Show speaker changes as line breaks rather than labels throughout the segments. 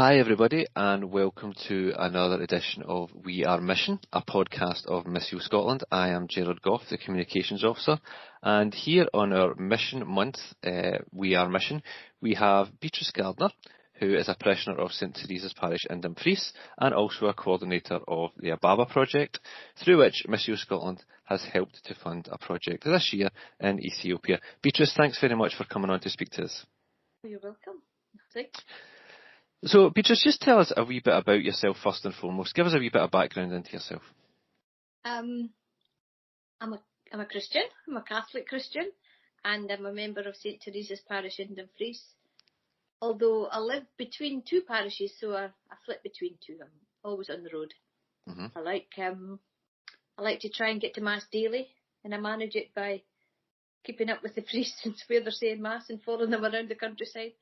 Hi everybody and welcome to another edition of We Are Mission, a podcast of Missio Scotland. I am Gerard Goff, the Communications Officer, and here on our Mission Month, We Are Mission, we have Beatrice Gardner, who is a parishioner of St Teresa's parish in Dumfries and also a coordinator of the Ababa Project, through which Missio Scotland has helped to fund a project this year in Ethiopia. Beatrice, thanks very much for coming on to speak to us.
You're welcome. Thanks.
So, Beatrice, just tell us a wee bit about yourself first and foremost. Give us a wee bit of background into yourself.
I'm a Christian. I'm a Catholic Christian, and I'm a member of St Teresa's parish in Dumfries. Although I live between two parishes, so I flip between two. I'm always on the road. Mm-hmm. I like to try and get to Mass daily, and I manage it by keeping up with the priests and where they're saying Mass and following them around the countryside.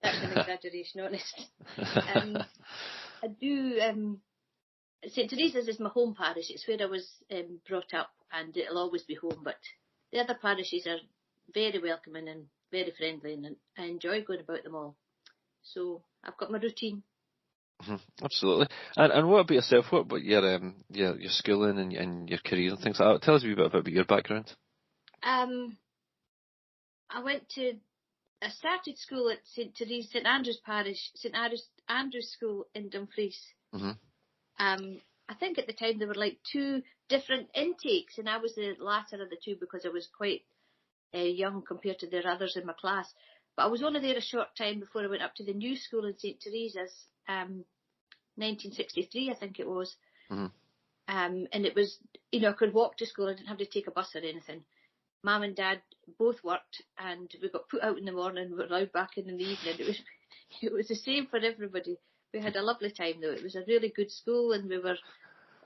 That's an exaggeration, honest. I do. St Teresa's is my home parish. It's where I was brought up, and it'll always be home. But the other parishes are very welcoming and very friendly, and I enjoy going about them all. So I've got my routine.
Mm-hmm. Absolutely. And what about yourself? What about your schooling and your career and things like that? Tell us a wee bit about your background.
I started school at St Andrew's Parish, St Andrew's School in Dumfries. Mm-hmm. I think at the time there were like two different intakes, and I was the latter of the two because I was quite young compared to the others in my class. But I was only there a short time before I went up to the new school in St Teresa's, 1963 I think it was. Mm-hmm. And it was, I could walk to school. I didn't have to take a bus or anything. Mum and Dad both worked, and we got put out in the morning and were allowed back in the evening. It was the same for everybody. We had a lovely time though. It was a really good school, and we were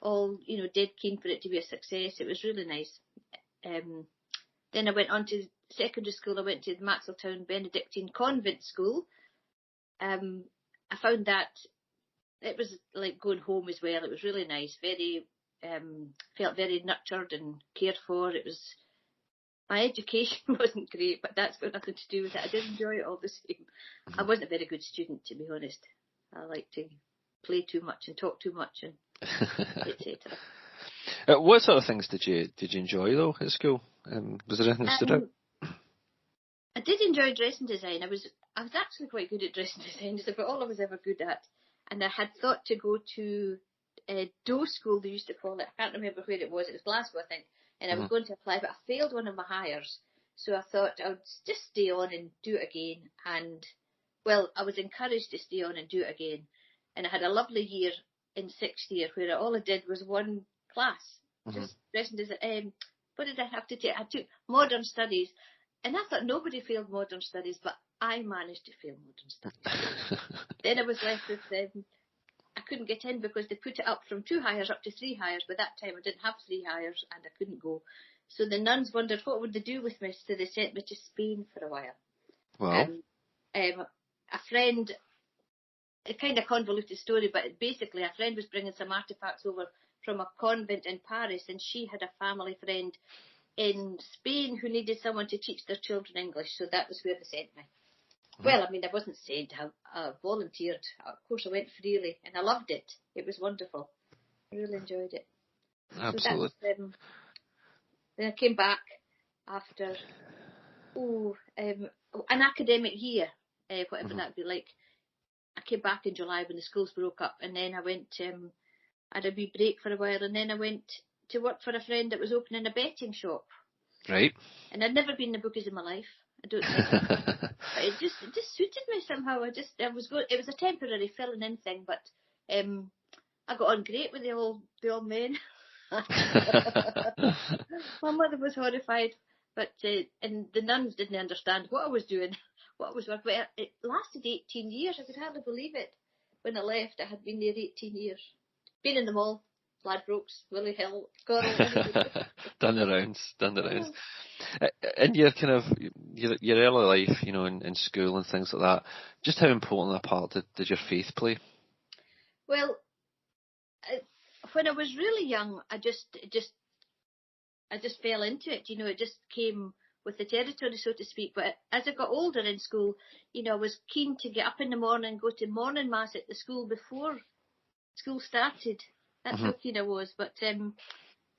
all, dead keen for it to be a success. It was really nice. Then I went on to secondary school. I went to the Maxwelltown Benedictine Convent School. I found that it was like going home as well. It was really nice. Felt very nurtured and cared for. My education wasn't great, but that's got nothing to do with it. I did enjoy it all the same. Mm-hmm. I wasn't a very good student, to be honest. I liked to play too much and talk too much and etc.
What sort of things did you enjoy though at school? Was there anything that stood out?
I did enjoy dressing design. I was actually quite good at dressing design. It's about all I was ever good at. And I had thought to go to Doe School, they used to call it. I can't remember where it was. It was Glasgow, I think. And I was going to apply, but I failed one of my hires. So I thought I would just stay on and do it again. And, well, I was encouraged to stay on and do it again. And I had a lovely year in sixth year where all I did was one class. Mm-hmm. Just dressing as what did I have to take? I took modern studies. And I thought nobody failed modern studies, but I managed to fail modern studies. Then I was left with I couldn't get in because they put it up from 2 hires up to 3 hires. By that time, I didn't have 3 hires and I couldn't go. So the nuns wondered what would they do with me. So they sent me to Spain for a while.
Wow.
A friend, a kind of convoluted story, but basically a friend was bringing some artefacts over from a convent in Paris, and she had a family friend in Spain who needed someone to teach their children English. So that was where they sent me. Well, I wasn't sent. I volunteered. Of course, I went freely, and I loved it. It was wonderful. I really enjoyed it.
Absolutely.
So then I came back after an academic year, whatever mm-hmm. that would be like. I came back in July when the schools broke up, and then I went. I had a wee break for a while, and then I went to work for a friend that was opening a betting shop.
Right.
And I'd never been in the bookies in my life. I don't think. But it just suited me somehow. It was a temporary filling in thing, but I got on great with the old men. My mother was horrified, but and the nuns didn't understand what I was doing, what I was working. But it lasted 18 years. I could hardly believe it. When I left, I had been there 18 years. Been in them all. Ladbrokes, Willie Hill, Coral.
Done the rounds. In your kind of your early life, in school and things like that, just how important a part did your faith play?
Well, when I was really young, I just fell into it. It just came with the territory, so to speak. But as I got older in school, I was keen to get up in the morning and go to morning mass at the school before school started. That's how keen I was. But and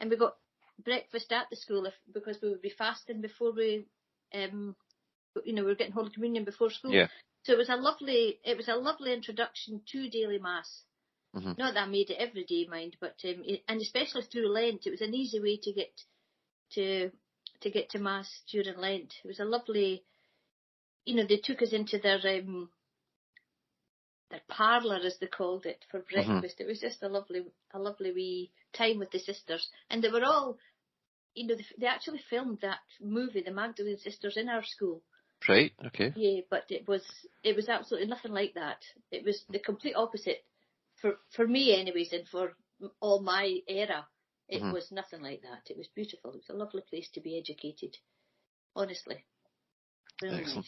we got breakfast at the school because we would be fasting before we, we were getting Holy Communion before school.
Yeah.
So it was a lovely introduction to daily mass. Not that I made it every day, mind, but and especially through Lent, it was an easy way to get to mass during Lent. It was a lovely, they took us into their parlour, as they called it, for breakfast. It was just a lovely wee time with the sisters, and they were all, they actually filmed that movie, The Magdalene Sisters, in our school.
Right. Okay.
Yeah, but it was absolutely nothing like that. It was the complete opposite for me, anyways, and for all my era. It was nothing like that. It was beautiful. It was a lovely place to be educated. Honestly, really
Excellent.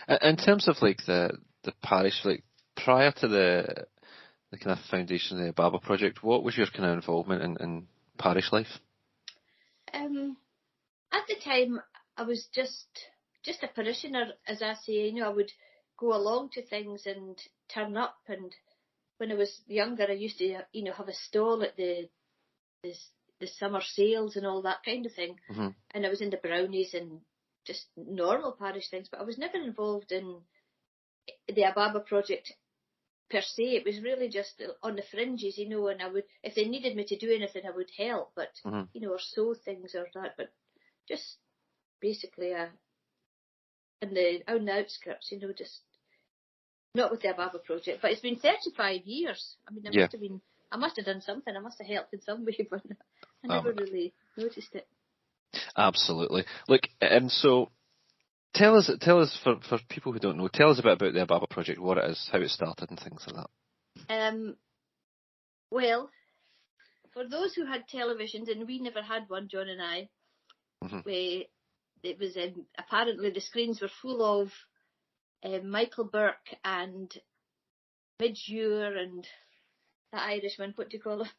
nice.
In terms of like the parish, like prior to the kind of foundation of the Ababa Project, what was your kind of involvement in parish life?
At the time, I was just a parishioner, as I say. I would go along to things and turn up. And when I was younger, I used to, have a stall at the summer sales and all that kind of thing. And I was in the brownies and just normal parish things, but I was never involved in the Ababa Project per se. It was really just on the fringes, and I would, if they needed me to do anything, I would help, but, or sew things or that, but just basically on the outskirts, just not with the Ababa Project. But it's been 35 years. I mean, I must have done something. I must have helped in some way, but I never really noticed it.
Absolutely. Look, so tell us for people who don't know, tell us a bit about the Ababa Project, what it is, how it started, and things like
that. Well, for those who had televisions, and we never had one, John and I, it was apparently the screens were full of Michael Burke and Midge Ure and that Irishman, what do you call him?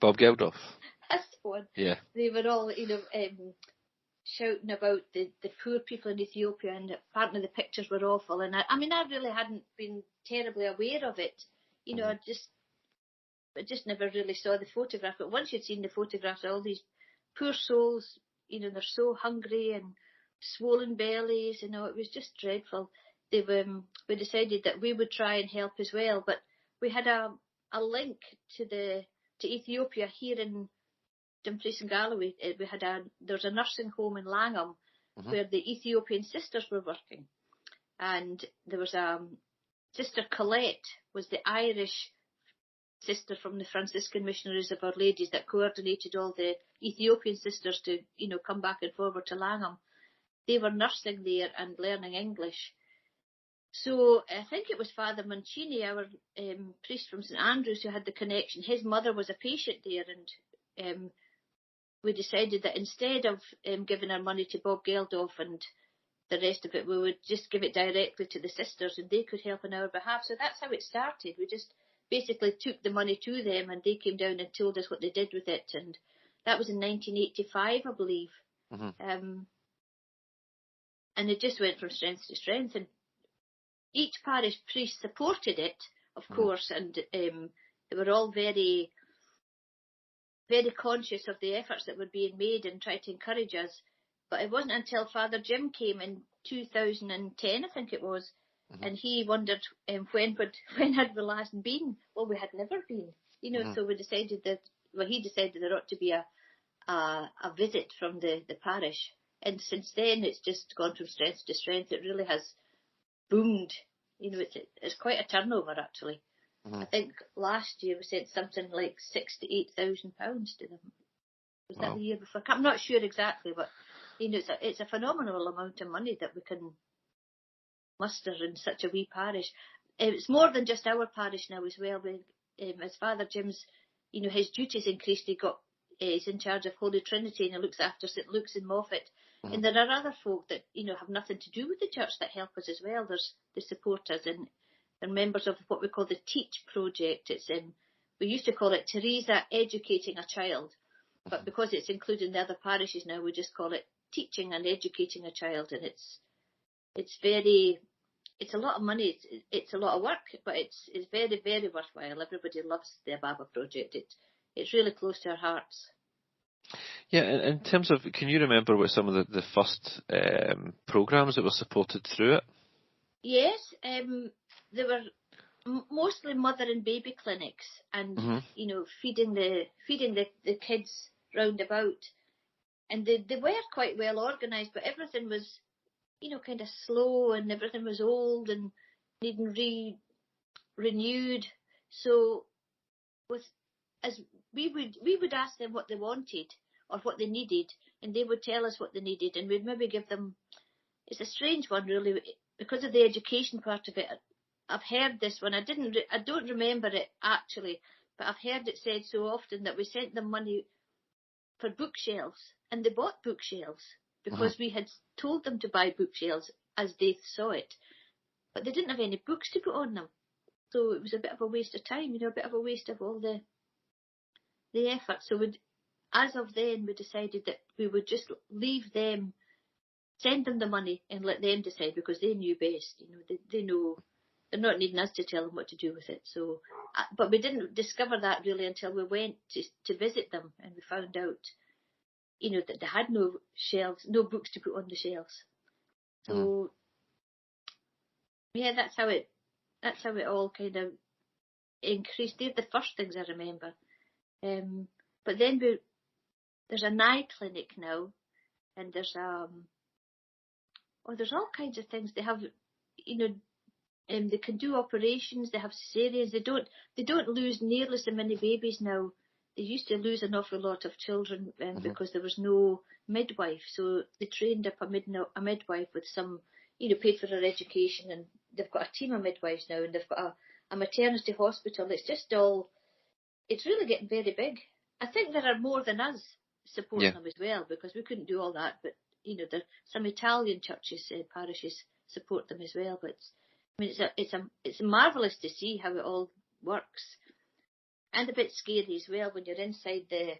Bob Geldof.
That's the one.
Yeah.
They were all, shouting about the poor people in Ethiopia, and apparently the pictures were awful. And I really hadn't been terribly aware of it. I just never really saw the photograph. But once you'd seen the photographs of all these poor souls, they're so hungry and swollen bellies, it was just dreadful. We decided that we would try and help as well, but we had a link to Ethiopia here in Dumfries and Galloway. There's a nursing home in Langham where the Ethiopian sisters were working, and there was Sister Colette was the Irish sister from the Franciscan Missionaries of Our Ladies that coordinated all the Ethiopian sisters to come back and forward to Langham. They were nursing there and learning English. So I think it was Father Mancini, our priest from St Andrews, who had the connection. His mother was a patient there, and we decided that instead of giving our money to Bob Geldof and the rest of it, we would just give it directly to the sisters, and they could help on our behalf. So that's how it started. We just basically took the money to them, and they came down and told us what they did with it. And that was in 1985, I believe. And it just went from strength to strength. And each parish priest supported it, of course, and they were all very, very conscious of the efforts that were being made and tried to encourage us. But it wasn't until Father Jim came in 2010, I think it was, and he wondered when had we last been. Well, we had never been, so we decided he decided there ought to be a visit from the parish. And since then, it's just gone from strength to strength. It really has boomed. It's quite a turnover, actually. I think last year we sent something like £6,000 to £8,000 to them. Was that the year before? I'm not sure exactly, but it's a phenomenal amount of money that we can muster in such a wee parish. It's more than just our parish now as well. As Father Jim's, his duties increased. He's in charge of Holy Trinity, and he looks after St Luke's in Moffat. And there are other folk that have nothing to do with the church that help us as well. They support us, and they're members of what we call the Teach Project. It's we used to call it Teresa Educating a Child, but because it's included in the other parishes now, we just call it teaching and educating a child, and it's a lot of money. It's a lot of work, but it's very, very worthwhile. Everybody loves the Ababa Project. It's really close to our hearts.
Yeah, in terms of, can you remember what some of the first programs that were supported through it?
Yes, there were mostly mother and baby clinics, and feeding the kids round about, and they were quite well organised, but everything was kind of slow, and everything was old and needing renewed. So we would ask them what they wanted or what they needed, and they would tell us what they needed, and we'd maybe give them. It's a strange one, really, because of the education part of it. I've heard this one. I don't remember it actually, but I've heard it said so often that we sent them money for bookshelves, and they bought bookshelves because we had told them to buy bookshelves as they saw it, but they didn't have any books to put on them. So it was a bit of a waste of time, a bit of a waste of all the effort. So as of then, we decided that we would just leave them, send them the money and let them decide, because they knew best. They know. They're not needing us to tell them what to do with it. So, but we didn't discover that really until we went to visit them, and we found out, that they had no shelves, no books to put on the shelves. So, yeah, that's how it all kind of increased. They're the first things I remember. But then there's an eye clinic now, and there's there's all kinds of things. They have, they can do operations. They have cesareans. They don't lose nearly so many babies now. They used to lose an awful lot of children because there was no midwife. So they trained up a midwife with some, paid for her education, and they've got a team of midwives now, and they've got a maternity hospital. It's really getting very big. I think there are more than us supporting them as well, because we couldn't do all that. But some Italian churches, parishes support them as well. But it's marvellous to see how it all works, and a bit scary as well when you're inside the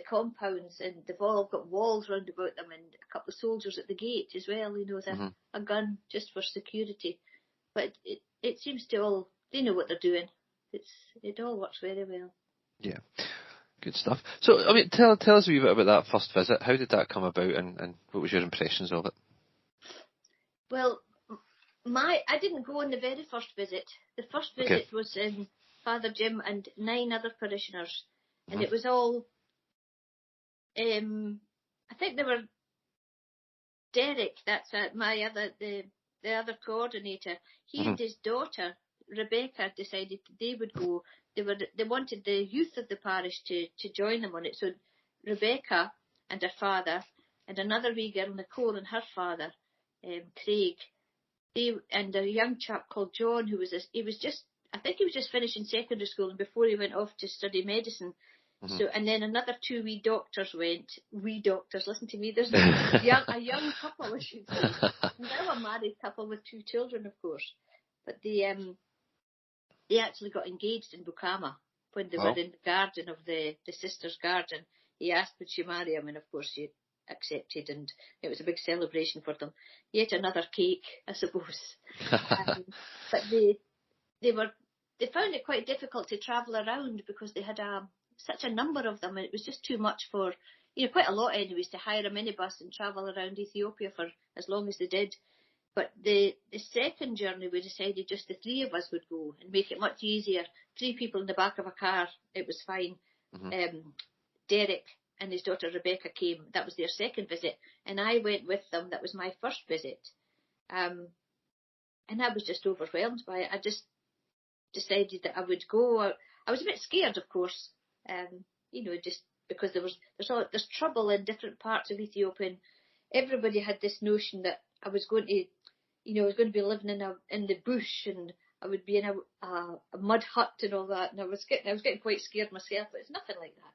compounds, and they've all got walls round about them, and a couple of soldiers at the gate as well. With a gun just for security. But it seems to all, they know what they're doing. It all works very well.
Yeah, good stuff. So, tell us a wee bit about that first visit. How did that come about, and what was your impressions of it?
Well, I didn't go on the very first visit. The first visit was Father Jim and 9 other parishioners, and it was all. I think they were Derek. That's the other coordinator. He and his daughter Rebecca decided they would go. They wanted the youth of the parish to join them on it. So Rebecca and her father, and another wee girl, Nicole, and her father, Craig, and a young chap called John, I think he was just finishing secondary school, and before he went off to study medicine. So, and then another 2 wee doctors went. Wee doctors, listen to me. There's a young couple, I should say. Now a married couple with 2 children, of course. But they actually got engaged in Bukama when they were in the garden of the sister's garden. He asked would she marry him, and of course she accepted, and it was a big celebration for them. Yet another cake, I suppose. But they found it quite difficult to travel around, because they had such a number of them, and it was just too much for, quite a lot anyways, to hire a minibus and travel around Ethiopia for as long as they did. But the second journey, we decided just the 3 of us would go and make it much easier. 3 people in the back of a car, it was fine. Derek and his daughter Rebecca came. That was their second visit, and I went with them. That was my first visit, and I was just overwhelmed by it. I just decided that I would go. I was a bit scared, of course, just because there's trouble in different parts of Ethiopia. And everybody had this notion that I was going to, I was going to be living in the bush, and I would be in a mud hut and all that. And I was getting quite scared myself. But it's nothing like that.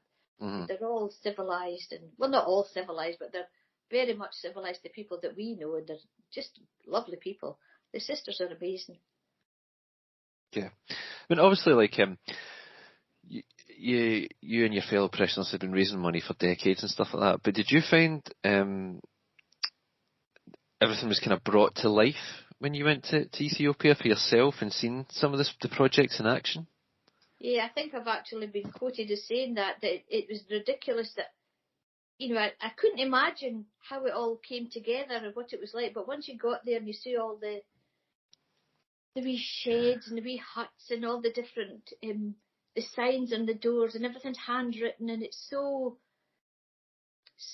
They're all civilized, and well, not all civilized, but they're very much civilized. The people that we know, and they're just lovely people. The sisters are amazing.
Yeah, obviously, like you and your fellow parishioners have been raising money for decades and stuff like that. But did you find everything was kind of brought to life when you went to Ethiopia for yourself and seen some of the projects in action?
Yeah, I think I've actually been quoted as saying that it was ridiculous that, I couldn't imagine how it all came together and what it was like. But once you got there and you see all the wee sheds and the wee huts and all the different the signs on the doors and everything's handwritten and it's so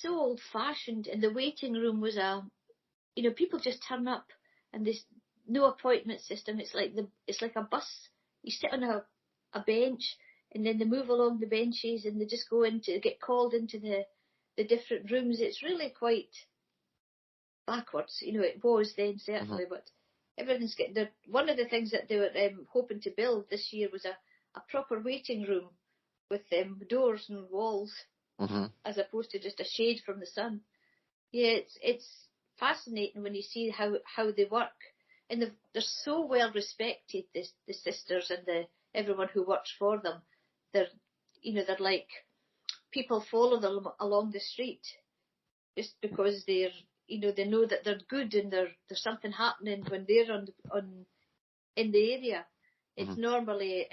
old fashioned. And the waiting room was people just turn up and there's no appointment system. It's like a bus. You sit on a bench and then they move along the benches and they just get called into the different rooms. It's really quite backwards. It was then certainly, but everything's getting there. One of the things that they were hoping to build this year was a proper waiting room with doors and walls, as opposed to just a shade from the sun. Yeah, it's fascinating when you see how they work, and they're so well respected. The sisters and everyone who works for them. They're like people follow them along the street just because they know that they're good and there's something happening when they're in the area. It's normally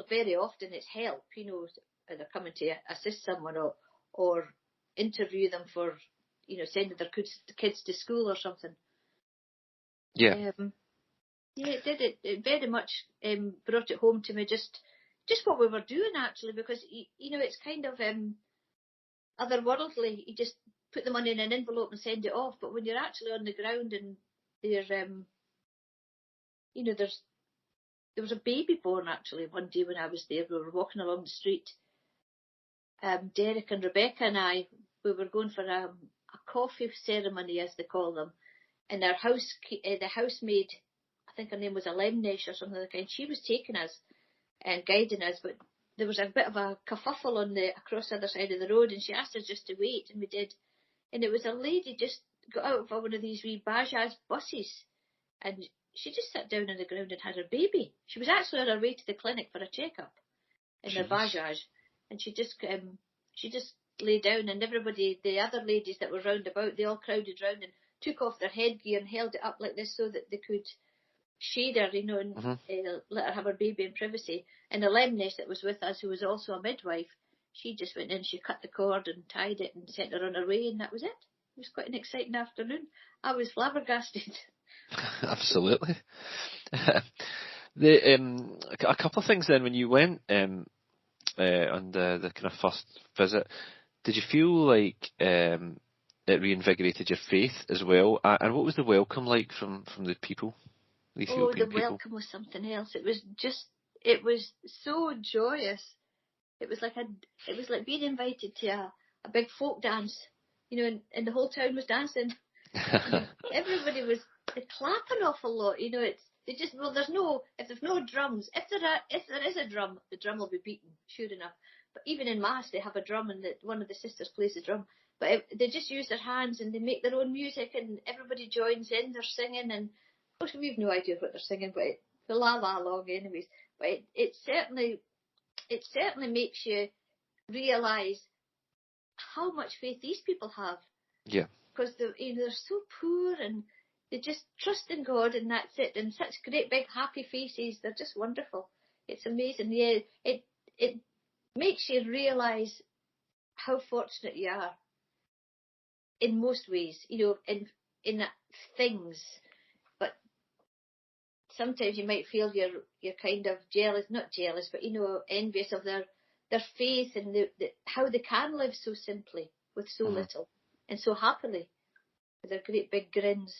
very often it's help. They're coming to assist someone or interview them for sending their kids to school or something.
Yeah.
Yeah, it did. It very much brought it home to me. Just what we were doing actually, because it's kind of otherworldly. You just put the money in an envelope and send it off. But when you're actually on the ground and there was a baby born actually one day when I was there. We were walking along the street. Derek and Rebecca and I, we were going for a coffee ceremony, as they call them, and our the housemaid, I think her name was Alemnesh or something like that, and she was taking us and guiding us, but there was a bit of a kerfuffle across the other side of the road, and she asked us just to wait, and we did. And it was a lady just got out of one of these wee Bajaj buses, and she just sat down on the ground and had her baby. She was actually on her way to the clinic for a checkup in her Bajaj, and she just lay down, and everybody, the other ladies that were round about, they all crowded round and took off their headgear and held it up like this so that they could shade her, and let her have her baby in privacy. And the Lemnish that was with us, who was also a midwife, she just went in, she cut the cord and tied it and sent her on her way, and that was it. It was quite an exciting afternoon. I was flabbergasted.
Absolutely. A couple of things then, when you went on the kind of first visit, did you feel like it reinvigorated your faith as well? And what was the welcome like from the people? The Ethiopian people?
Welcome was something else. It was so joyous. It was like being invited to a big folk dance, and the whole town was dancing. Everybody was clapping awful lot. There's no drums. If there is a drum, the drum will be beaten, sure enough. But even in mass, they have a drum, and one of the sisters plays the drum. But they just use their hands and they make their own music, and everybody joins in. They're singing, and of course we've no idea what they're singing, but they la along anyways. But it certainly makes you realise how much faith these people have.
Yeah.
Because they're so poor and they just trust in God, and that's it. And such great big happy faces. They're just wonderful. It's amazing. Yeah, it makes you realise how fortunate you are in most ways. In things, but sometimes you might feel you're kind of jealous, not jealous, but envious of their faith and how they can live so simply with so little and so happily with their great big grins.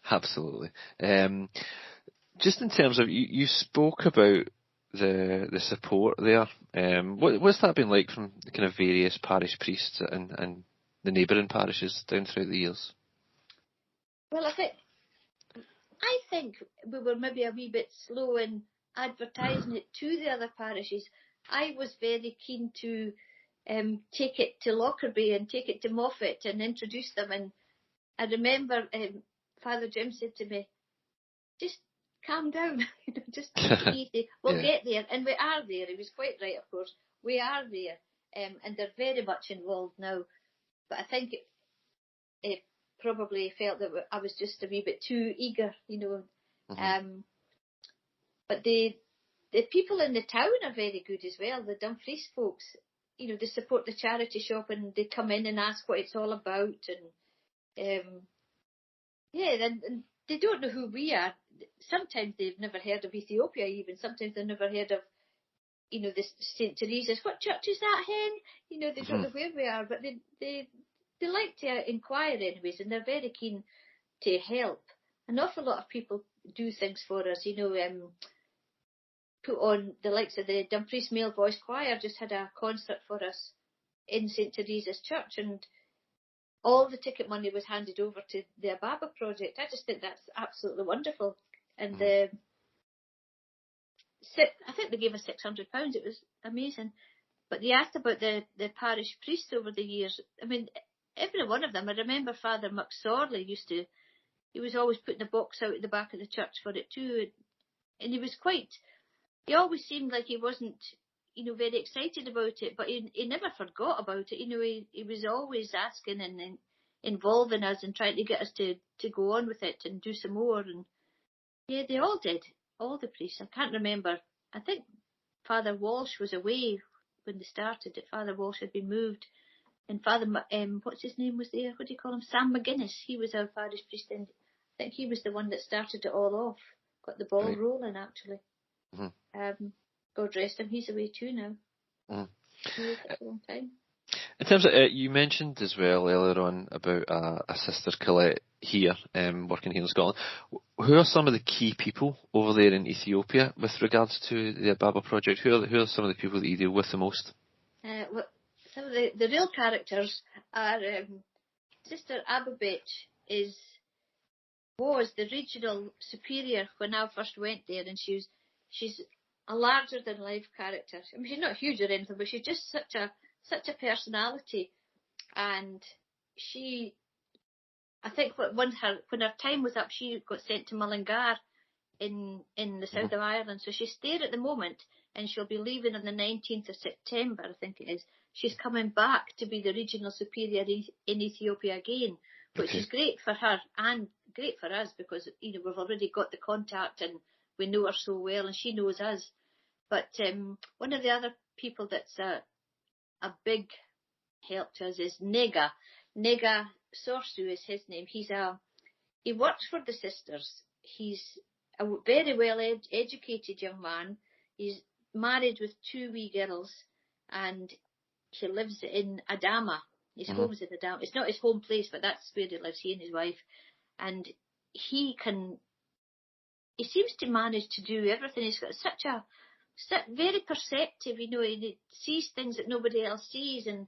Absolutely. Just in terms of you spoke about the support there. What's that been like from the kind of various parish priests and the neighbouring parishes down throughout the years?
Well, I think we were maybe a wee bit slow in advertising it to the other parishes. I was very keen to take it to Lockerbie and take it to Moffat and introduce them. And I remember Father Jim said to me, just calm down, just take it easy. We'll get there. And we are there. He was quite right, of course. We are there. And they're very much involved now. But I think probably felt that I was just a wee bit too eager, But the people in the town are very good as well. The Dumfries folks, they support the charity shop and they come in and ask what it's all about, and and they don't know who we are. Sometimes they've never heard of Ethiopia even. Sometimes they've never heard of, this St Teresa's. What church is that, Hen? They don't know where we are, but they like to inquire anyways, and they're very keen to help. An awful lot of people do things for us, put on the likes of the Dumfries Male Voice Choir just had a concert for us in St Teresa's Church, and all the ticket money was handed over to the Ababa Project. I just think that's absolutely wonderful. And I think they gave us £600. It was amazing. But they asked about the parish priests over the years. I mean, every one of them. I remember Father McSorley he was always putting a box out at the back of the church for it too. And he always seemed like he wasn't, very excited about it, but he never forgot about it. He was always asking and involving us and trying to get us to go on with it and do some more. And yeah, they all did, all the priests. I can't remember. I think Father Walsh was away when they started it. Father Walsh had been moved, and Father, what's his name, was there? What do you call him? Sam McGuinness. He was our parish priest, and I think he was the one that started it all off, got the ball rolling actually. God rest him, he's away too now. He was for a long time.
In terms of, you mentioned as well earlier on about a sister Colette here, working here in Scotland. Who are some of the key people over there in Ethiopia with regards to the Ababa Project? Who are some of the people that you deal with the most?
Some of the real characters are Sister Ababa was the regional superior when I first went there, and she's a larger than life character. I mean, she's not huge or anything, but she's just such a personality. And I think when her time was up, she got sent to Mullingar in the south of Ireland. So she's there at the moment, and she'll be leaving on the 19th of September, I think it is. She's coming back to be the regional superior in Ethiopia again, which is great for her and great for us, because we've already got the contact and we know her so well, and she knows us. But one of the other people that's a big help to us is Nega. Nega Sorsu is his name. He works for the sisters. He's a very well educated young man. He's married with 2 wee girls, and he lives in Adama. His home's in Adama. It's not his home place, but that's where he lives, he and his wife. And he seems to manage to do everything. He's got very perceptive, he sees things that nobody else sees, and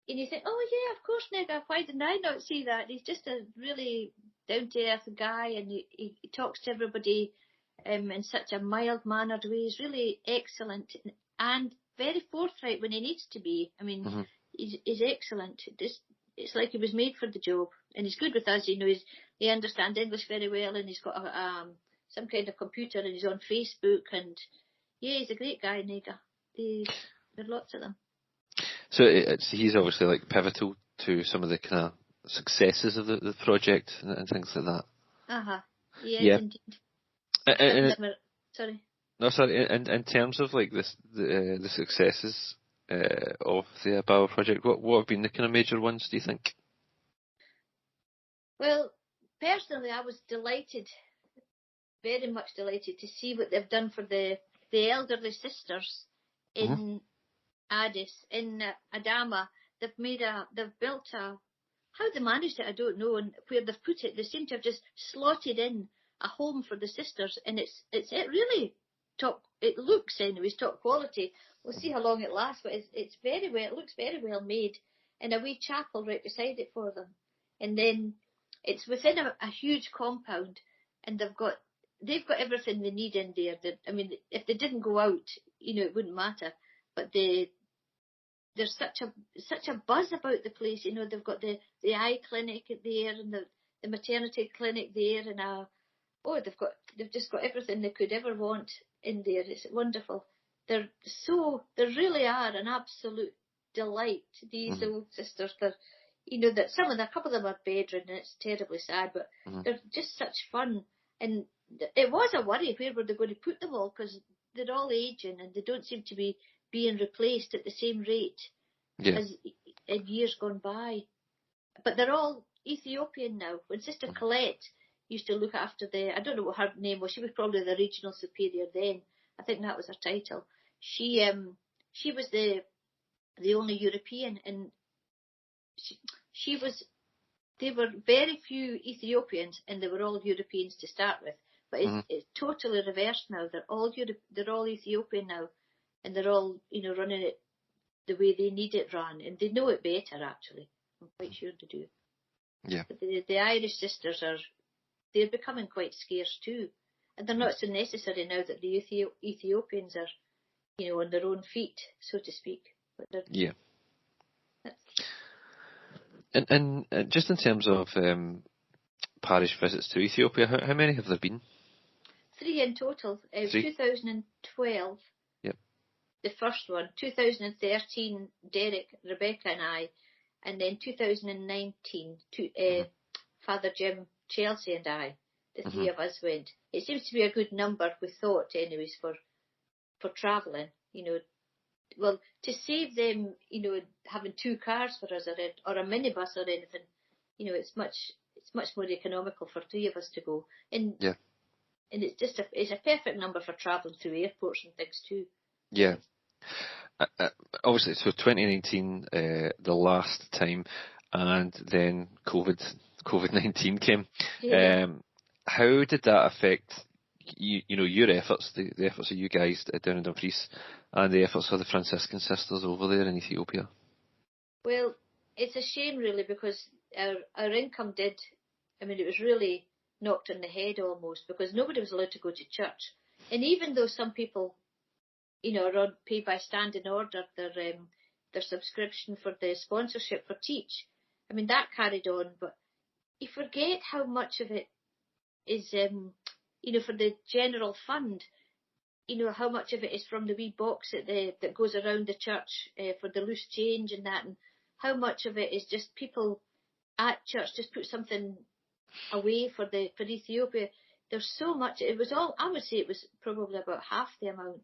you think, oh yeah, of course, Nega, why didn't I not see that? He's just a really down-to-earth guy, and he talks to everybody in such a mild-mannered way. He's really excellent and very forthright when he needs to be. I mean, he's excellent. It's like he was made for the job, and he's good with us. He understands English very well, and he's got some kind of computer, and he's on Facebook, and yeah, he's a great guy, Nega. There are lots of them.
So he's obviously like pivotal to some of the kind of successes of the project and things like that.
Yes, indeed. Sorry.
No, sorry. In terms of like the successes of the Ababa Project, what have been the kind of major ones, do you think?
Well, personally, I was delighted, very much delighted, to see what they've done for the elderly sisters in Addis, in Adama. They've built how they managed it, I don't know, and where they've put it, they seem to have just slotted in a home for the sisters, and it really top. It looks, anyways, top quality. We'll see how long it lasts, but it's very well. It looks very well made, and a wee chapel right beside it for them, and then it's within a huge compound, and they've got everything they need in there. I mean, if they didn't go out, it wouldn't matter. But there's such a buzz about the place. They've got the eye clinic there, and the maternity clinic there, and they've just got everything they could ever want in there. It's wonderful. They really are an absolute delight. These old sisters, that a couple of them are bedridden, and it's terribly sad, but they're just such fun. And it was a worry, where were they going to put them all, because they're all aging and they don't seem to be being replaced at the same rate as in years gone by. But they're all Ethiopian now. When Sister Colette used to look after I don't know what her name was, she was probably the regional superior then. I think that was her title. She was the only European, and there were very few Ethiopians, and they were all Europeans to start with. But it's totally reversed now. They're all Ethiopian now, and they're all running it the way they need it run, and they know it better. Actually, I'm quite sure they do.
Yeah.
But the Irish sisters they're becoming quite scarce too, and they're not so necessary now that the Ethiopians are, on their own feet, so to speak. But
yeah. And just in terms of parish visits to Ethiopia, how many have there been?
3 in total. 2012.
Yep.
The first one. 2013, Derek, Rebecca and I. And then 2019, Father Jim, Chelsea and I. The 3 of us went. It seems to be a good number, we thought, anyways, for travelling. Well, to save them, having 2 cars for us or a minibus or anything, it's much more economical for 3 of us to go. And it's just it's a perfect number for travelling through airports and things too.
Yeah. Obviously, so 2019, the last time, and then COVID-19 came.
Yeah.
How did that affect your efforts, the efforts of you guys down in Dumfries, and the efforts of the Franciscan sisters over there in Ethiopia?
Well, it's a shame really, because our income it was really knocked on the head almost, because nobody was allowed to go to church. And even though some people, are on pay by standing order, their subscription for the sponsorship for Teach, that carried on, but you forget how much of it is, for the general fund, how much of it is from the wee box that goes around the church for the loose change and that, and how much of it is just people at church just put something away for Ethiopia. There's so much. It was all, I would say it was probably about half the amount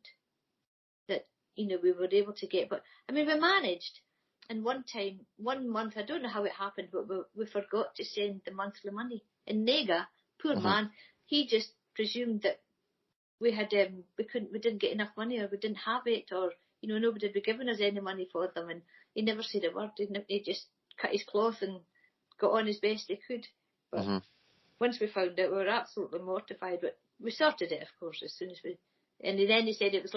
that, we were able to get. But, we managed. And one month, I don't know how it happened, but we forgot to send the monthly money. And Nega, poor man, he just presumed that we didn't get enough money, or we didn't have it, or, nobody had given us any money for them. And he never said a word. He just cut his cloth and got on as best he could. But once we found out, we were absolutely mortified. But we sorted it, of course, as soon as we. And then he said it was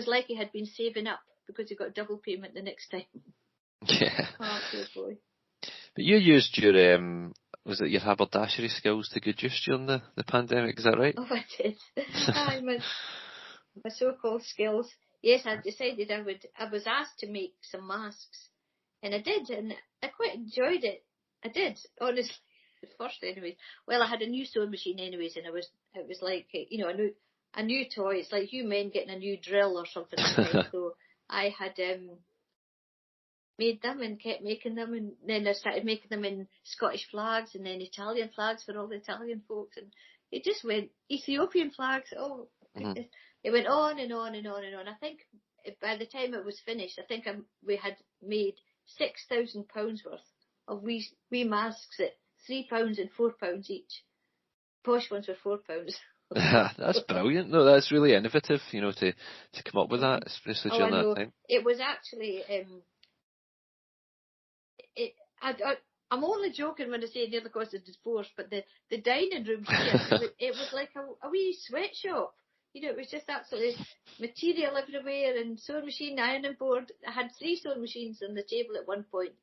like he had been saving up, because he got double payment the next time.
Yeah.
Oh, poor boy.
But you used your was it your haberdashery skills to good use during the pandemic? Is that right?
Oh, I did. My so-called skills. Yes, I decided I was asked to make some masks, and I did, and I quite enjoyed it. I did, honestly. At first, anyways. Well, I had a new sewing machine, anyways, and it was like, a new toy. It's like you men getting a new drill or something like that. So I had made them and kept making them, and then I started making them in Scottish flags and then Italian flags for all the Italian folks, and it just went Ethiopian flags. Oh, it went on and on and on and on. I think by the time it was finished, I think we had made £6,000 worth of wee masks at £3 and £4 each. Posh ones were £4.
That's brilliant. No, that's really innovative, to come up with that, especially during that time.
It was actually I'm only joking when I say it nearly caused a divorce, but the dining room here, it was like a wee sweatshop. It was just absolutely material everywhere, and sewing machine, ironing board. I had 3 sewing machines on the table at one point,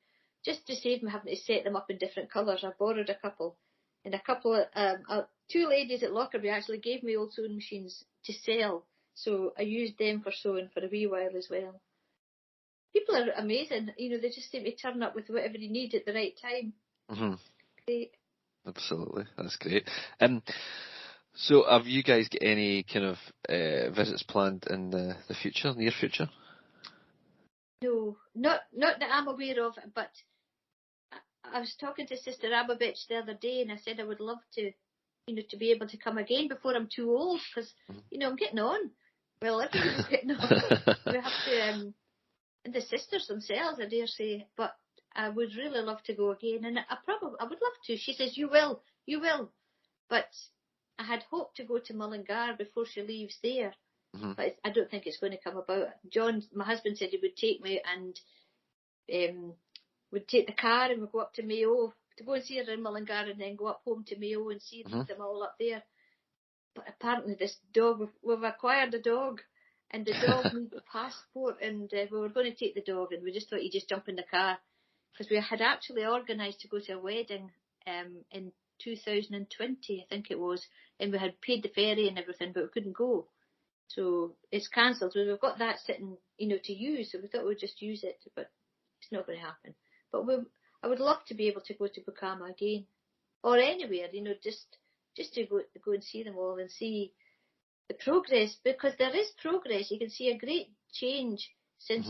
just to save me having to set them up in different colours. I borrowed a couple, and a couple of 2 ladies at Lockerbie actually gave me old sewing machines to sell, so I used them for sewing for a wee while as well. People are amazing, they just seem to turn up with whatever you need at the right time. Great.
Absolutely, that's great. So have you guys got any kind of visits planned in the near future?
No, not that I'm aware of, but I was talking to Sister Ababa the other day, and I said I would love to, to be able to come again before I'm too old, because, I'm getting on. Well, everybody's getting on. We have to, and the sisters themselves, I dare say, but I would really love to go again, and I would love to. She says, you will. But I had hoped to go to Mullingar before she leaves there, but I don't think it's going to come about. John, my husband, said he would take me and would take the car and we'd go up to Mayo to go and see her in Mullingar and then go up home to Mayo and see them all up there. But apparently this dog, we've acquired a dog, and the dog needs a passport, and we were going to take the dog, and we just thought he'd just jump in the car, because we had actually organised to go to a wedding in 2020, I think it was, and we had paid the ferry and everything, but we couldn't go. So it's cancelled. So we've got that sitting, to use, so we thought we'd just use it, but it's not going to happen. But I would love to be able to go to Bukama again, or anywhere, just to go and see them all and see the progress, because there is progress. You can see a great change since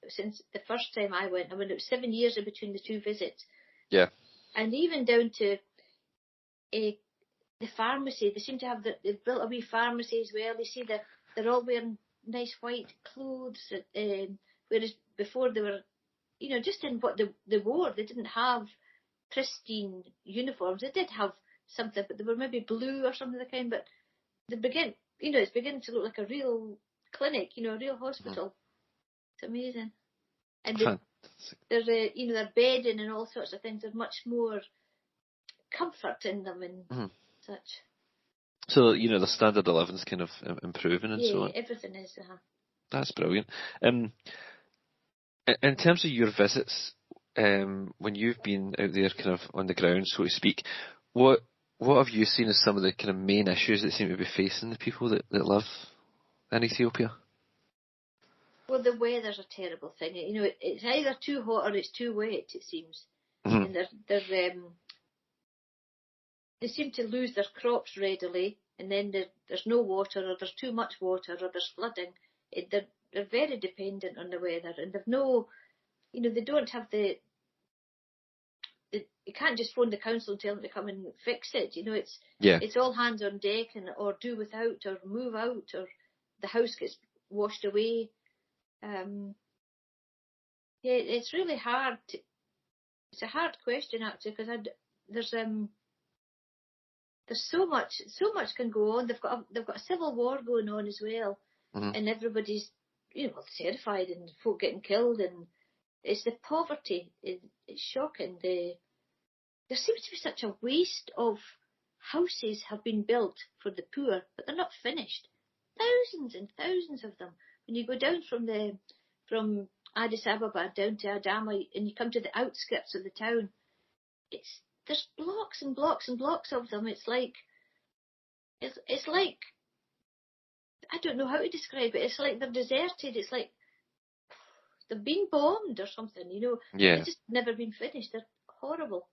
the first time I went. I mean, it was 7 years in between the two visits.
Yeah.
And even down to the pharmacy, they seem to have they've built a wee pharmacy as well. They see they're all wearing nice white clothes, whereas before they were, just in what they wore. They didn't have pristine uniforms. They did have something, but they were maybe blue or something of the kind. But it's beginning to look like a real clinic, a real hospital. It's amazing. And their bedding and all sorts of things. There's much more comfort in them and such.
So, the standard of living's kind of improving and so on.
Yeah, everything is.
That's brilliant. In terms of your visits, when you've been out there kind of on the ground, so to speak, what have you seen as some of the kind of main issues that seem to be facing the people that live in Ethiopia?
Well, the weather's a terrible thing. It's either too hot or it's too wet, it seems. And they seem to lose their crops readily, and then there's no water, or there's too much water, or there's flooding. They're very dependent on the weather, and they've no, they don't have you can't just phone the council and tell them to come and fix it. It's all hands on deck, or do without, or move out, or the house gets washed away. It's really hard. It's a hard question actually, because there's so much can go on. They've got a civil war going on as well, and everybody's terrified, and folk getting killed, and it's the poverty. It's shocking. There seems to be such a waste of houses have been built for the poor, but they're not finished. Thousands and thousands of them. When you go down from Addis Ababa down to Adama, and you come to the outskirts of the town, there's blocks and blocks and blocks of them. It's like I don't know how to describe it. It's like they're deserted. It's like they've been bombed or something.
Yeah.
They've just never been finished. They're horrible.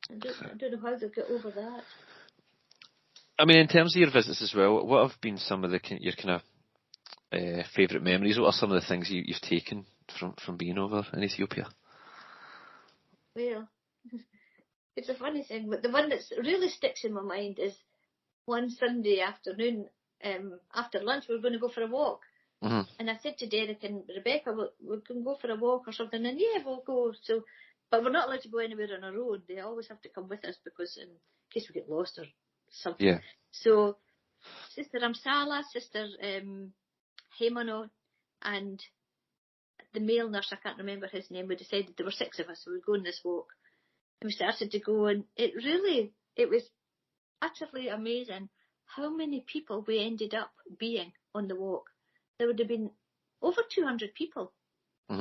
I don't know how they'll get over that.
I mean, in terms of your visits as well, what have been some of your kind of favourite memories? What are some of the things you've taken from being over in Ethiopia?
Well, it's a funny thing, but the one that really sticks in my mind is one Sunday afternoon, after lunch, we were going to go for a walk. And I said to Derek and Rebecca, we can go for a walk or something, and we'll go. So, but we're not allowed to go anywhere on our own. They always have to come with us, because in case we get lost or something.
Yeah.
So, Sister Amsala, Sister Hemono, and the male nurse, I can't remember his name, we decided there were 6 of us, so we'd go on this walk. And we started to go, and it was utterly amazing how many people we ended up being on the walk. There would have been over 200 people.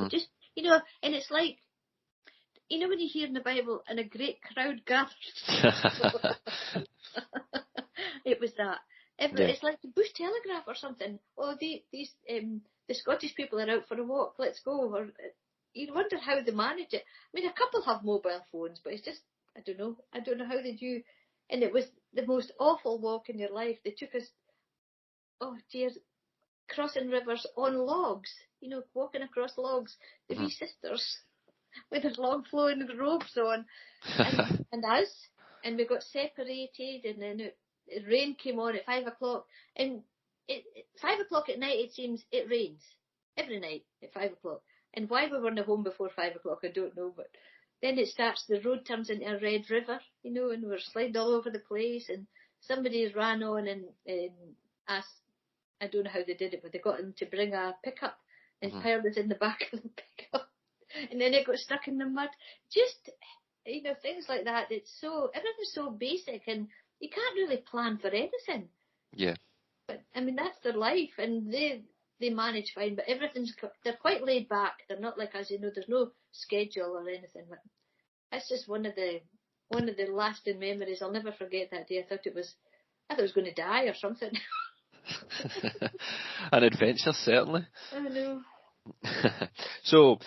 Just, and it's like, when you hear in the Bible, and a great crowd gathers. It was that. It's like the Bush Telegraph or something. Oh, the Scottish people are out for a walk. Let's go. Or you wonder how they manage it. I mean, a couple have mobile phones, but it's just, I don't know. I don't know how they do. And it was the most awful walk in your life. They took us, oh dear, crossing rivers on logs. Walking across logs. The wee sisters. with their long flowing robes on, and us, and we got separated, and then the rain came on at 5 o'clock, and 5 o'clock at night, it seems it rains every night at 5 o'clock, and why we weren't home before 5 o'clock, I don't know, but then it starts, the road turns into a red river, and we're sliding all over the place, and somebody ran on and asked, I don't know how they did it, but they got them to bring a pickup and piled us in the back of the pickup, and then it got stuck in the mud. Just, things like that. Everything's so basic, and you can't really plan for anything.
Yeah.
But I mean, that's their life, and they manage fine. But they're quite laid back. They're not like us, there's no schedule or anything. But that's just one of the lasting memories. I'll never forget that day. I thought it was going to die or something.
An adventure, certainly.
I know.
So,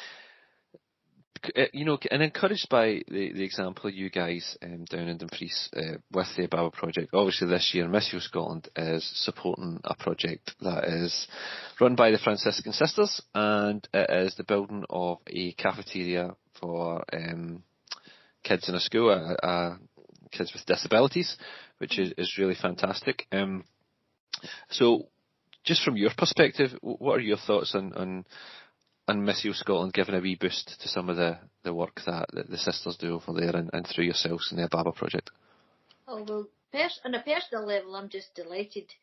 and encouraged by the example of you guys down in Dumfries with the Ababa Project, obviously this year Missio Scotland is supporting a project that is run by the Franciscan sisters, and it is the building of a cafeteria for kids in a school, kids with disabilities, which is really fantastic. So, just from your perspective, what are your thoughts on Missio Scotland giving a wee boost to some of the work that the sisters do over there, and through yourselves in the Ababa Project?
Oh, well, on a personal level, I'm just delighted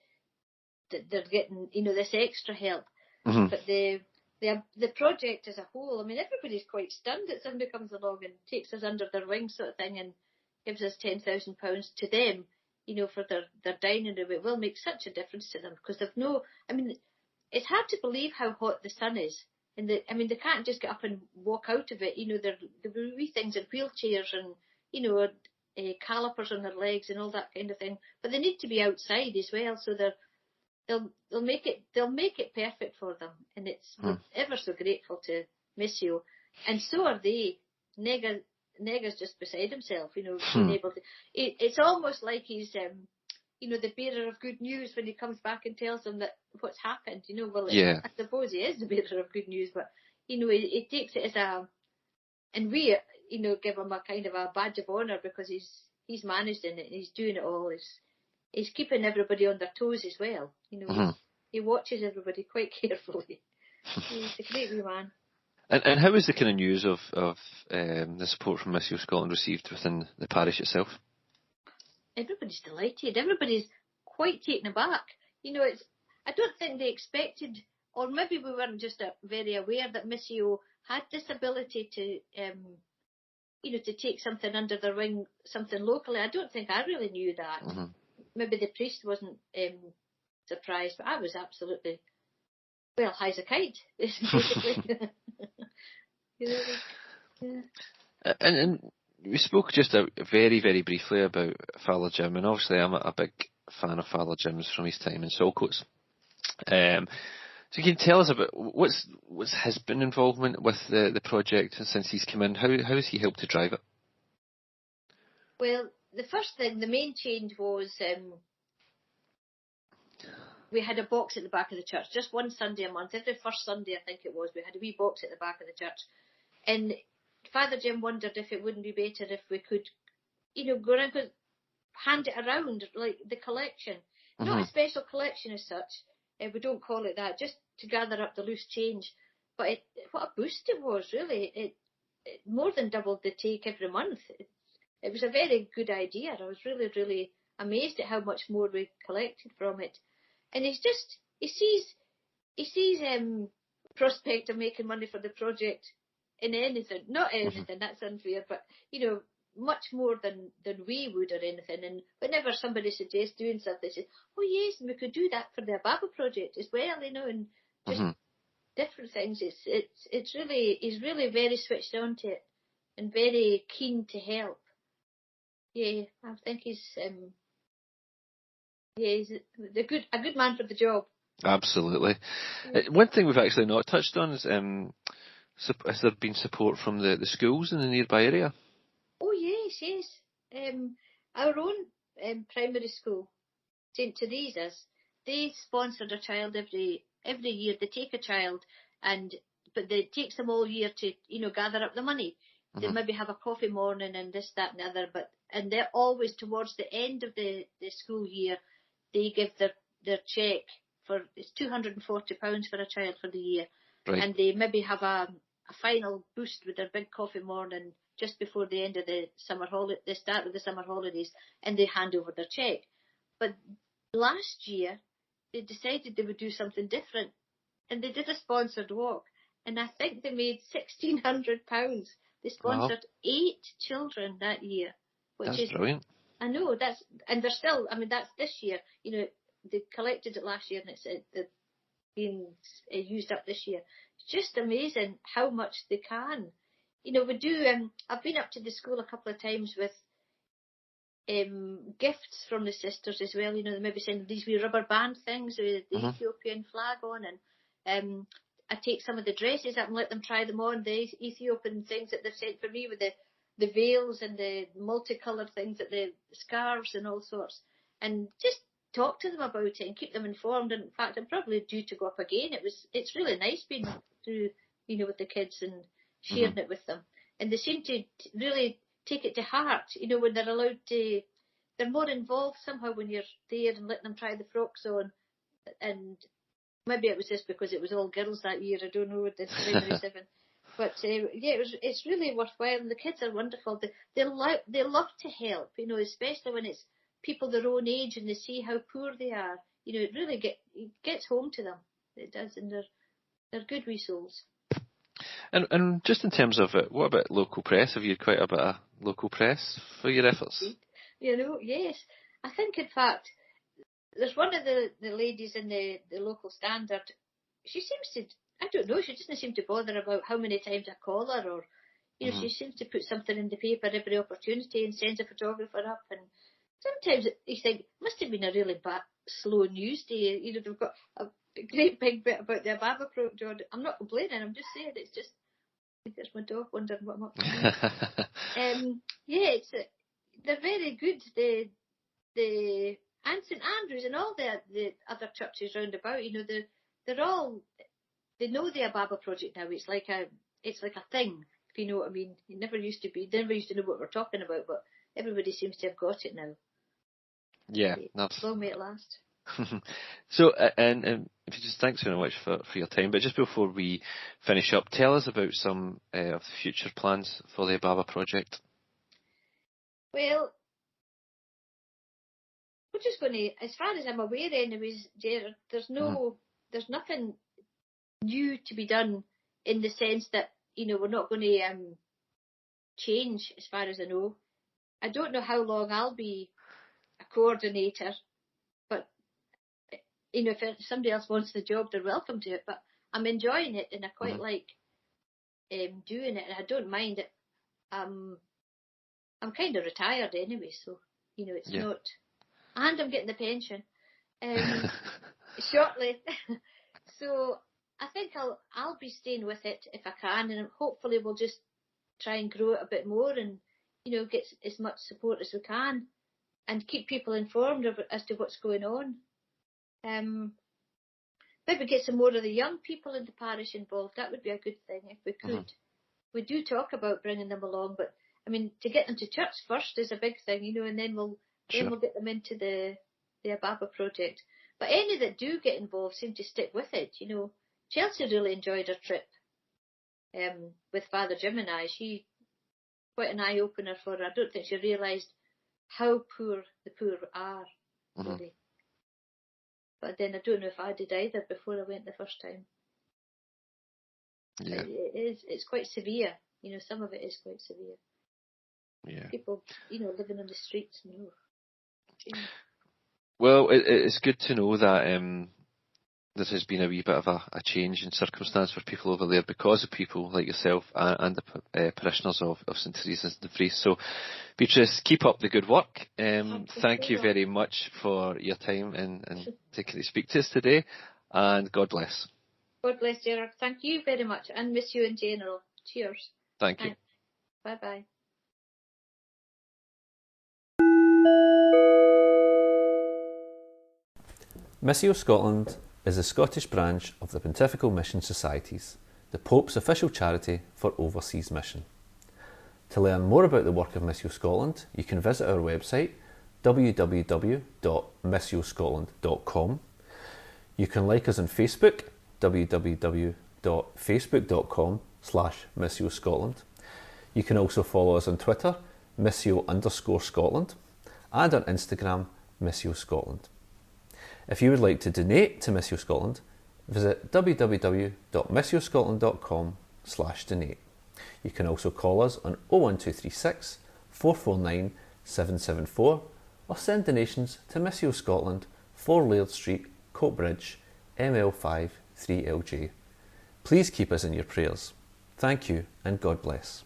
that they're getting, this extra help. Mm-hmm. But the project as a whole, I mean, everybody's quite stunned that somebody comes along and takes us under their wing sort of thing and gives us £10,000 to them, for their dining room. It will make such a difference to them, because it's hard to believe how hot the sun is. And they can't just get up and walk out of it. There will be things in wheelchairs and, calipers on their legs and all that kind of thing. But they need to be outside as well, so they'll make it perfect for them. And we're ever so grateful to Missio, and so are they. Nega's just beside himself, being able to. It's almost like he's the bearer of good news when he comes back and tells them that what's happened, well, yeah. I suppose he is the bearer of good news, but, he takes it as and we, give him a kind of a badge of honour, because he's managed in it, and he's doing it all. He's keeping everybody on their toes as well, he watches everybody quite carefully. He's a great wee man.
And how is the kind of news of the support from Missio Scotland received within the parish itself?
Everybody's delighted. Everybody's quite taken aback. I don't think they expected, or maybe we weren't just very aware that Missio had this ability to, to take something under their wing, something locally. I don't think I really knew that. Mm-hmm. Maybe the priest wasn't surprised, but I was absolutely, high as a kite, basically.
Yeah. And we spoke just very, very briefly about Father Jim, and obviously I'm a big fan of Father Jim's from his time in Saltcoats. So can you tell us about what's his been involvement with the project since he's come in? How has he helped to drive it?
Well, the first thing, the main change was we had a box at the back of the church, just one Sunday a month. Every first Sunday, I think it was, we had a wee box at the back of the church. And Father Jim wondered if it wouldn't be better if we could, go around, hand it around, like the collection. Mm-hmm. Not a special collection as such. We don't call it that, just to gather up the loose change. But what a boost it was, really. It more than doubled the take every month. It was a very good idea. I was really, really amazed at how much more we collected from it. And he sees prospect of making money for the project in anything. Not anything, that's unfair, but, much more than we would or anything. And whenever somebody suggests doing something, they say, oh yes, and we could do that for the Ababa Project as well, and just different things. He's really very switched on to it and very keen to help. Yeah, I think he's a good man for the job.
Absolutely. Yeah. One thing we've actually not touched on is has there been support from the schools in the nearby area?
Oh yes. Our own primary school, St Teresa's, they sponsored a child every year. They take a child and but it takes them all year to, gather up the money. They maybe have a coffee morning and this, that and the other, and they're always towards the end of the school year, they give their cheque for, it's £240 for a child for the year. Right. And they maybe have a final boost with their big coffee morning just before the end of the the start of the summer holidays, and they hand over their cheque. But last year, they decided they would do something different, and they did a sponsored walk, and I think they made £1,600. They sponsored 8 children that year, which
that's brilliant.
I know, and they're still, that's this year. They collected it last year, and it's being used up this year. It's just amazing how much they can. We do. I've been up to the school a couple of times with gifts from the sisters as well. They maybe send these wee rubber band things with the Ethiopian flag on, and I take some of the dresses up and let them try them on, the Ethiopian things that they've sent for me with the veils and the multicoloured things, the scarves and all sorts, and just talk to them about it and keep them informed. And in fact, I'm probably due to go up again. It's really nice being through, with the kids and sharing it with them, and they seem to really take it to heart. When they're allowed to, they're more involved somehow when you're there and letting them try the frocks on. And maybe it was just because it was all girls that year. I don't know, with the primary 7. But it's really worthwhile, and the kids are wonderful. They love to help, especially when it's people their own age and they see how poor they are. It really gets home to them. It does, and they're good wee souls.
And just in terms of it, what about local press? Have you quite a bit of local press for your efforts?
Yes. I think, in fact, there's one of the ladies in the local Standard. She seems to, I don't know, she doesn't seem to bother about how many times I call her, or, she seems to put something in the paper every opportunity and sends a photographer up. And sometimes you think, must have been a really bad, slow news day. They've got a great big bit about the Ababa Project. I'm not complaining, I'm just saying it's just, I think there's my dog wondering what I'm up to. They're very good. The and St Andrews and all the other churches round about, they're all, they know the Ababa Project now. It's like a thing, if you know what I mean. It never used to be. They never used to know what we're talking about, but everybody seems to have got it now.
Yeah, that's
long may it last.
So, and if you just thanks very much for your time. But just before we finish up, tell us about some of the future plans for the Ababa Project.
Well, we're just going to, as far as I'm aware, anyways, Gerard, there's nothing new to be done, in the sense that we're not going to change, as far as I know. I don't know how long I'll be a coordinator, but if somebody else wants the job, they're welcome to it. But I'm enjoying it, and I quite like doing it, and I don't mind it. I'm kind of retired anyway, so it's not. And I'm getting the pension shortly. So I think I'll be staying with it if I can, and hopefully we'll just try and grow it a bit more, and get as much support as we can, and keep people informed as to what's going on. Maybe get some more of the young people in the parish involved. That would be a good thing if we could. We do talk about bringing them along, but to get them to church first is a big thing, and then we'll get them into the Ababa Project. But any that do get involved seem to stick with it. Chelsea really enjoyed her trip with Father Jim and I. She quite an eye opener for her. I don't think she realised how poor the poor are, really. But then I don't know if I did either before I went the first time. Yeah. It's quite severe. Some of it is quite severe. Yeah. People, living on the streets.
Well, it's good to know that there has been a wee bit of a change in circumstance for people over there because of people like yourself and the parishioners of St Teresa and Dumfries. So, Beatrice, keep up the good work. Thank you very much for your time and taking to speak to us today, and God bless.
God bless, Gerard. Thank you very much, and miss you in general. Cheers.
Thank you.
Bye-bye.
Missio Scotland is the Scottish branch of the Pontifical Mission Societies. the Pope's official charity for overseas mission. To learn more about the work of Missio Scotland, you can visit our website www.missioscotland.com. You can like us on Facebook, www.facebook.com/Missio Scotland. You can also follow us on Twitter, Missio_Scotland, and on Instagram, Missio Scotland. If you would like to donate to Missio Scotland, visit www.missioscotland.com/donate. You can also call us on 01236 449 774 or send donations to Missio Scotland, 4 Laird Street, Coatbridge, ML5 3LJ. Please keep us in your prayers. Thank you and God bless.